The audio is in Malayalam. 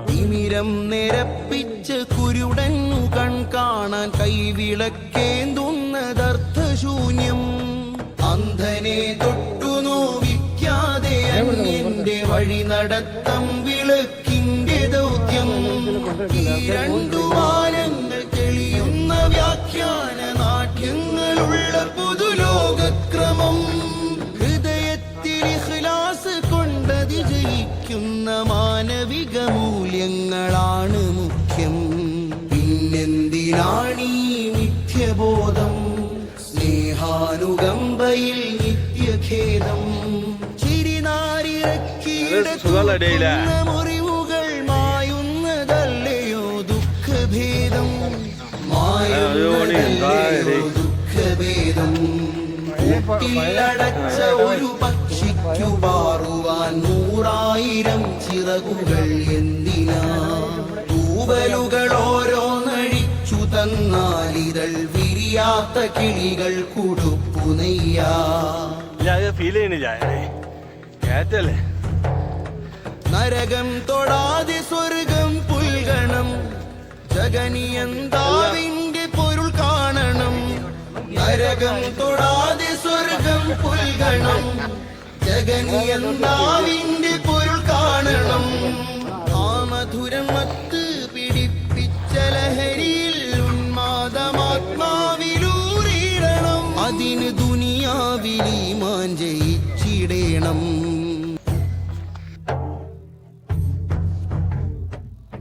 തിമിരം നിരപ്പിച്ച് കുരുടൻ കൺ കാണാൻ കൈവിളക്കേന്തുന്നതർത്ഥശൂന്യം. അന്ധനെ തൊട്ടു നോവിക്കാതെ അന്യന്റെ വഴി നടത്തം വിളക്കിന്റെ ദൗത്യം. ഈ രണ്ടു വാനങ്ങൾ തെളിയുന്ന വ്യാഖ്യാന നാട്യങ്ങളുള്ള പുതുലോകക്രമം. ഹൃദയത്തിൽ ഇഖ്ലാസ് കൊണ്ടതി ജയിക്കുന്ന മാനവിക മൂല്യങ്ങളാണ് മുഖ്യം. പിന്നെന്തിനാണീ മിഥ്യബോധം, സ്നേഹാനുകമ്പയിൽ നിത്യഖേദം. ചിരിനാരിറക്കിയിടത്തുന്ന മുറിവുകൾ മായുന്നതല്ലയോ ദുഃഖഭേദം, മായുന്നതല്ലയോ ദുഃഖഭേദം. കൂട്ടിലടച്ച ഒരു പക്ഷിക്കു പാറുവാൻ 100,000 ചിറകുകൾ എന്തിനാ? തൂവലുകൾ ഓരോന്നഴിച്ചു തന്നാലിതൾ വിരിയാത്ത കിളികൾ കുടുപ്പു നെയ്യാ. നരകം തൊടാതെ സ്വർഗം പുൽകണം, ജഗനിയന്താവിന്റെ പൊരുൾ കാണണം. നരകം തൊടാതെ സ്വർഗം പുൽകണം, ജഗനിയന്താവിന്റെ പൊരുൾ കാണണം. ആ മധുരം മത്ത് പിടിപ്പിച്ച ലഹരിയിൽ ഉന്മാദമാത്മാവിലൂറിയിടണം. അതിന് ദുനിയാവിൽ ഈമാൻ ചെയ്യണം.